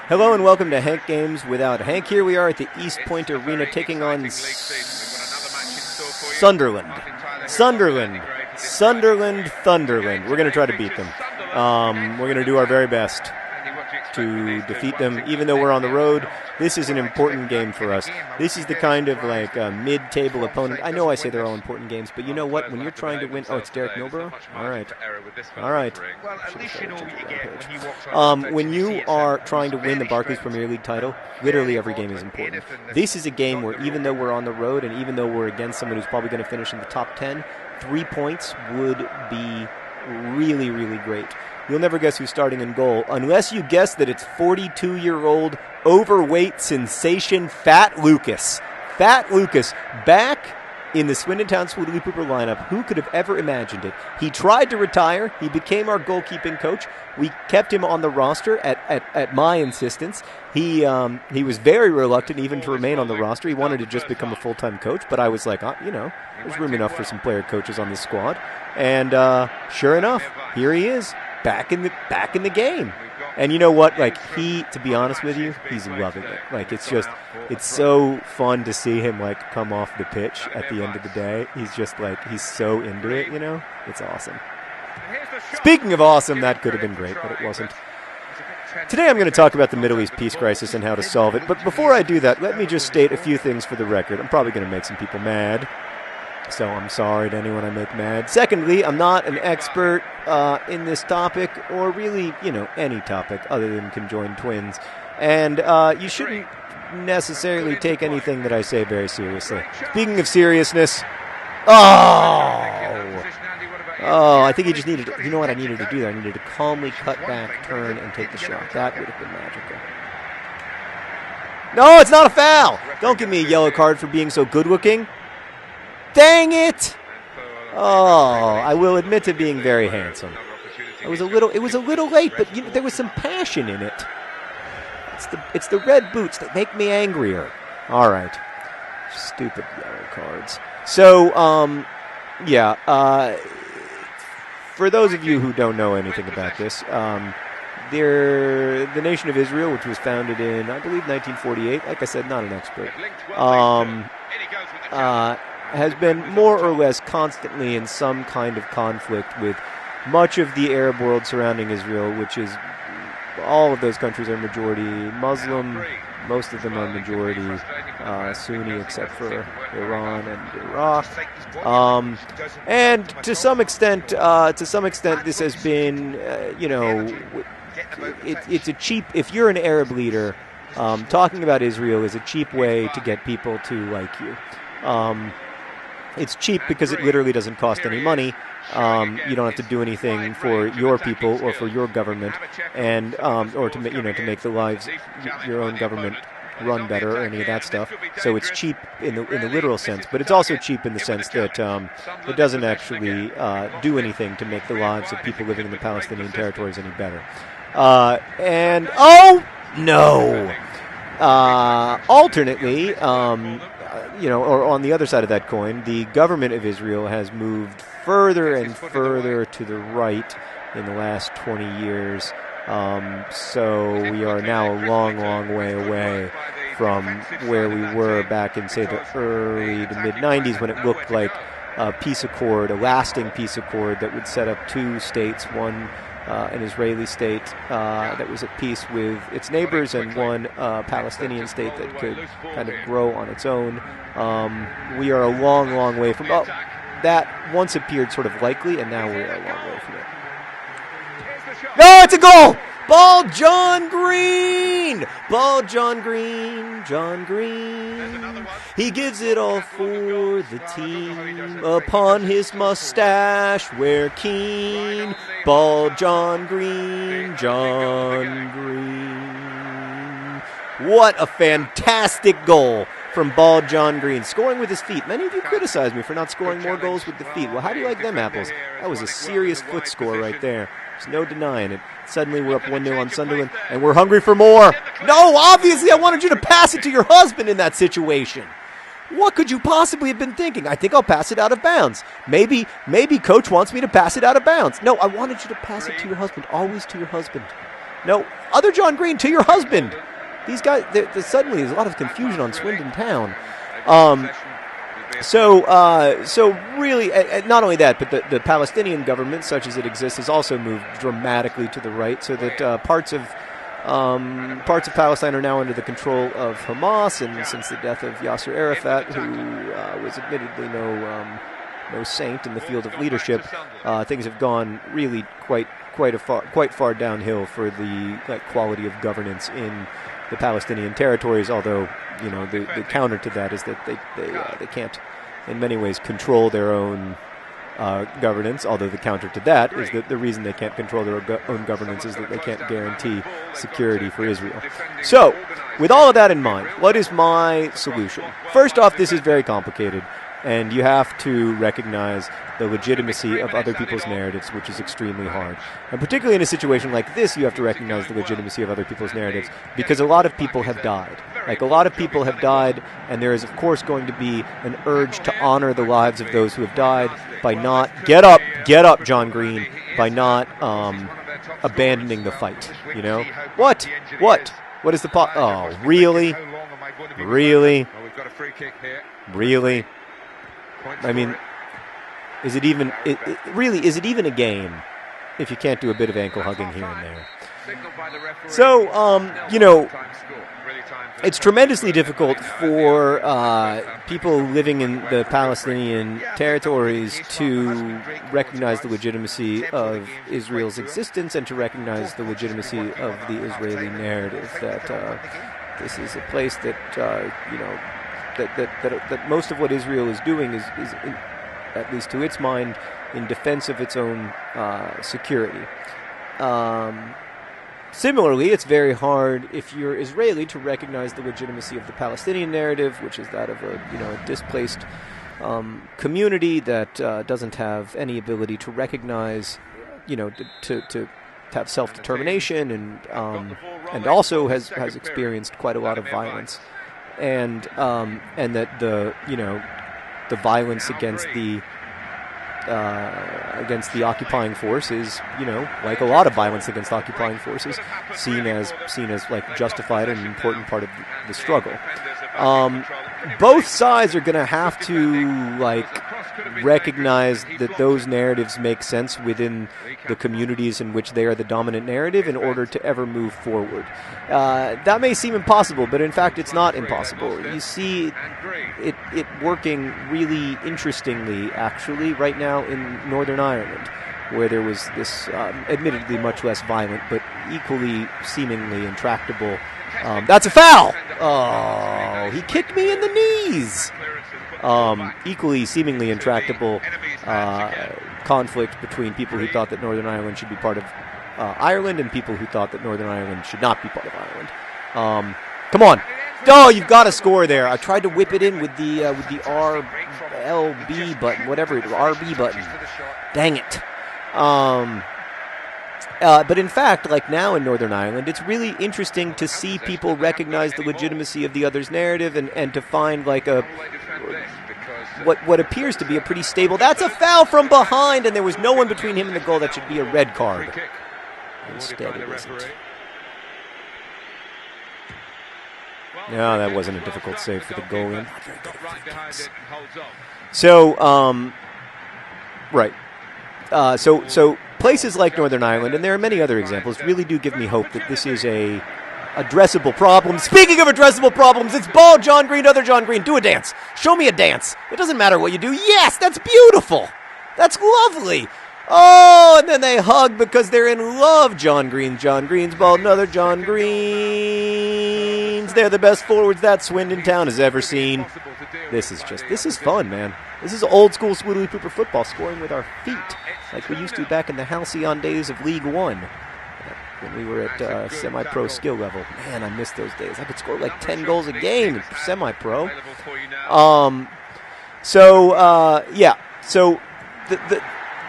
Hello and welcome to Hank Games Without Hank. Here we are at the East Point Arena taking on Sunderland. Sunderland. We're going to try to beat them. We're going to do our very best to defeat them, even though we're on the road. This is an important game for us. This is the kind of mid-table opponent. I know I say they're all important games, but you know what? When you're trying to win, it's Derek Milborough. All right. When you are trying to win the Barclays Premier League title, literally every game is important. This is a game where even though we're on the road and even though we're against someone who's probably going to finish in the top 10, 3 points would be really, really great. You'll never guess who's starting in goal, unless you guess that it's 42-year-old overweight sensation Fat Lucas. Fat Lucas back in the Swindon Town Swoodilypooper lineup. Who could have ever imagined it? He tried to retire. He became our goalkeeping coach. We kept him on the roster at my insistence. He was very reluctant even to remain on the roster. He wanted to just become a full-time coach, but I was like, there's room enough for some player coaches on this squad. And sure enough, here he is. Back in the game. And you know what? To be honest with you, he's loving it. It's so fun to see him come off the pitch at the end of the day. He's just he's so into it, It's awesome. Speaking of awesome, that could have been great, but it wasn't. Today I'm going to talk about the Middle East peace crisis and how to solve it. But before I do that, let me just state a few things for the record. I'm probably going to make some people mad, so I'm sorry to anyone I make mad. Secondly, I'm not an expert in this topic, or really, any topic other than conjoined twins. And you shouldn't necessarily take anything that I say very seriously. Speaking of seriousness, I think he just needed to, you know what I needed to do there? I needed to calmly cut back, turn, and take the shot. That would have been magical. No, it's not a foul! Don't give me a yellow card for being so good-looking. Dang it! I will admit to being very handsome. It was a little late, but there was some passion in it. It's the red boots that make me angrier. All right. Stupid yellow cards. So, for those of you who don't know anything about this, the nation of Israel, which was founded in, I believe, 1948, like I said, not an expert, has been more or less constantly in some kind of conflict with much of the Arab world surrounding Israel, which is, all of those countries are majority Muslim. Most of them are majority Sunni, except for Iran and Iraq. And to some extent, this has been, it's a cheap. If you're an Arab leader, talking about Israel is a cheap way to get people to like you. It's cheap because it literally doesn't cost any money. You don't have to do anything for your people or for your government, and or to make the lives your own government run better or any of that stuff. So it's cheap in the literal sense, but it's also cheap in the sense that it doesn't actually do anything to make the lives of people living in the Palestinian territories any better. Alternately, or on the other side of that coin, the government of Israel has moved further and further to the right in the last 20 years. So we are now a long, long way away from where we were back in, say, the early to mid-'90s, when it looked like a peace accord, a lasting peace accord that would set up 2 states, one an Israeli state that was at peace with its neighbors, and one Palestinian state that could kind of grow on its own. We are a long, long way from that. Once appeared sort of likely, and now we're a long way from it. No, it's a goal! Ball John Green! John Green. He gives it all for the team. Upon his mustache wear keen. Ball John Green. What a fantastic goal from Ball John Green. Scoring with his feet. Many of you criticize me for not scoring more goals with the feet. Well, how do you like them apples? That was a serious foot score right there. There's no denying it. Suddenly we're up 1-0 on Sunderland, and we're hungry for more. No, obviously I wanted you to pass it to your husband in that situation. What could you possibly have been thinking? I think I'll pass it out of bounds. Maybe Coach wants me to pass it out of bounds. No, I wanted you to pass it to your husband. Always to your husband. No, other John Green, to your husband. These guys, suddenly there's a lot of confusion on Swindon Town. So really, not only that, but the Palestinian government, such as it exists, has also moved dramatically to the right, so that parts of Palestine are now under the control of Hamas, and since the death of Yasser Arafat, who was admittedly no saint in the field of leadership, things have gone really quite far downhill for the quality of governance in the Palestinian territories. Although the counter to that is that they can't, in many ways, control their own governance. Although the counter to that is that the reason they can't control their own governance is that they can't guarantee security for Israel. So, with all of that in mind, what is my solution? First off, this is very complicated, and you have to recognize the legitimacy of other people's narratives, which is extremely hard. And particularly in a situation like this, you have to recognize the legitimacy of other people's narratives, because a lot of people have died. A lot of people have died, and there is, of course, going to be an urge to honor the lives of those who have died by not... Get up, John Green, by not abandoning the fight, What? What is the pot? Oh, really? Really? I mean, is it even a game if you can't do a bit of ankle hugging here and there? So, it's tremendously difficult for people living in the Palestinian territories to recognize the legitimacy of Israel's existence and to recognize the legitimacy of the Israeli narrative that this is a place that, that most of what Israel is doing is in, at least to its mind, in defense of its own security. Similarly, it's very hard if you're Israeli to recognize the legitimacy of the Palestinian narrative, which is that of a displaced community that doesn't have any ability to recognize, to have self-determination, and also has experienced quite a lot of violence, and that the violence against the occupying force is, like a lot of violence against occupying forces, seen as justified and an important part of the struggle. Both sides are going to have to recognize that those narratives make sense within the communities in which they are the dominant narrative in order to ever move forward. That may seem impossible, but in fact it's not impossible. You see it working really interestingly, actually, right now in Northern Ireland, where there was this admittedly much less violent but equally seemingly intractable... that's a foul! Oh, he kicked me in the knees! Equally seemingly intractable conflict between people who thought that Northern Ireland should be part of Ireland and people who thought that Northern Ireland should not be part of Ireland. Come on. Oh, you've got to score there. I tried to whip it in with the RLB button, whatever it is, RB button. Dang it. But in fact, now in Northern Ireland, it's really interesting to see people recognize the legitimacy of the other's narrative and to find what appears to be a pretty stable... That's a foul from behind, and there was no one between him and the goal. That should be a red card. Instead, it isn't. No, that wasn't a difficult save for the goalie. So, right. So places like Northern Ireland, and there are many other examples, really do give me hope that this is a addressable problem. Speaking of addressable problems, it's ball, John Green, other John Green. Do a dance. Show me a dance. It doesn't matter what you do. Yes, that's beautiful. That's lovely. Oh, and then they hug because they're in love. John Green's ball, another John Green's. They're the best forwards that Swindon Town has ever seen. This is fun, man. This is old school Swoodilypooper football, scoring with our feet, like we used to back in the halcyon days of League One, when we were at semi-pro skill level. Man, I miss those days. I could score 10 goals a game in semi-pro. So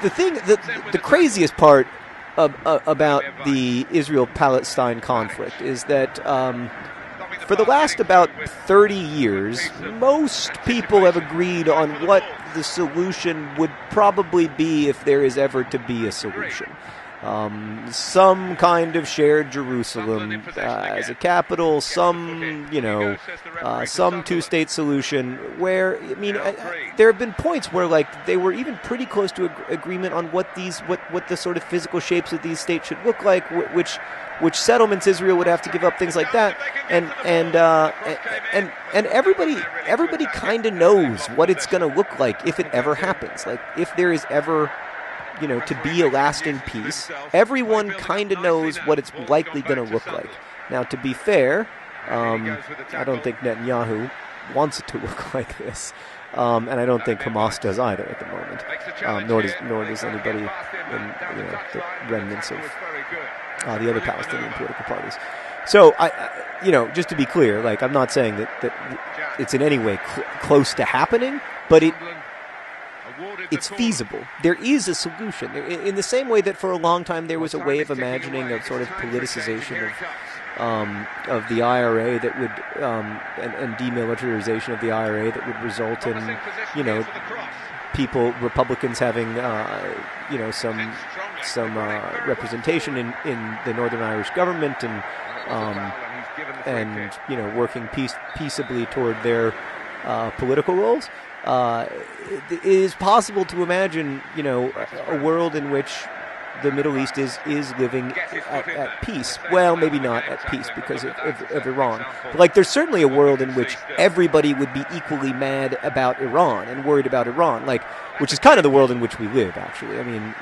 the craziest part about the Israel-Palestine conflict is that for the last about 30 years, most people have agreed on what the solution would probably be if there is ever to be a solution. some kind of shared Jerusalem as a capital, some two-state solution where, I mean, there have been points where, like, they were even pretty close to agreement on what the sort of physical shapes of these states should look like, which settlements Israel would have to give up, things like that, and everybody kind of knows what it's going to look like if it ever happens. Like, if there is ever, to be a lasting peace, everyone kind of knows what it's likely going to look like. Now, to be fair, I don't think Netanyahu wants it to look like this, and I don't think Hamas does either at the moment, nor does anybody in the remnants of the other Palestinian political parties. So, just to be clear, like, I'm not saying that it's in any way close to happening, but it's feasible. There is a solution. In the same way that for a long time there was a way of imagining a sort of politicization of the IRA that would and demilitarization of the IRA that would result in Republicans having some representation in the Northern Irish government and working peaceably toward their political roles. It is possible to imagine, a world in which the Middle East is living at peace. Well, maybe not at peace because of Iran. But, like, there's certainly a world in which everybody would be equally mad about Iran and worried about Iran, like, which is kind of the world in which we live, actually. I mean,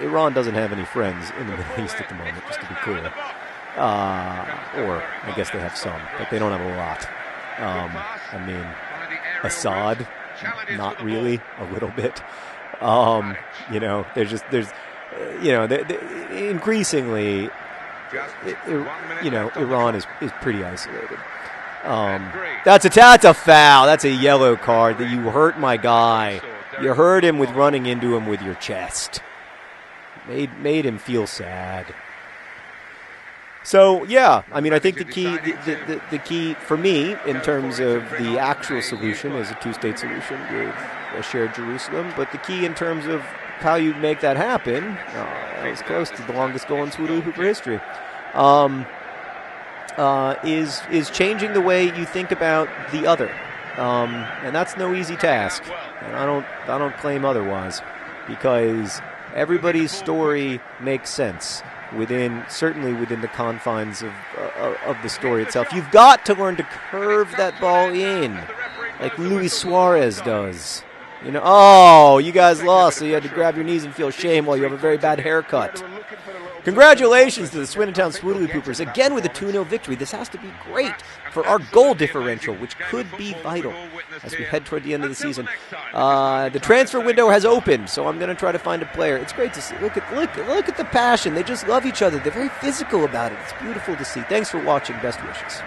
Iran doesn't have any friends in the Middle East at the moment, just to be clear. Or I guess they have some, but they don't have a lot. I mean, Assad, not really, a little bit. Increasingly, Iran is pretty isolated. That's a foul. That's a yellow card. That you hurt my guy. You hurt him with running into him with your chest. Made him feel sad. So, yeah, I mean, I think the key for me in terms of the actual solution is a two-state solution with a shared Jerusalem, but the key in terms of how you make that happen, that was close to the longest goal in Swoodilypooper history, is changing the way you think about the other, and that's no easy task. And I don't claim otherwise, because everybody's story makes sense. Certainly within the confines of the story itself. You've got to learn to curve that ball in, like Luis Suarez does. You guys lost, so you had to grab your knees and feel shame while you have a very bad haircut. Congratulations to the Swindon Town Swoodilypoopers, again with a 2-0 victory. This has to be great for our goal differential, which could be vital as we head toward the end of the season. The transfer window has opened, so I'm going to try to find a player. It's great to see. Look at the passion. They just love each other. They're very physical about it. It's beautiful to see. Thanks for watching. Best wishes.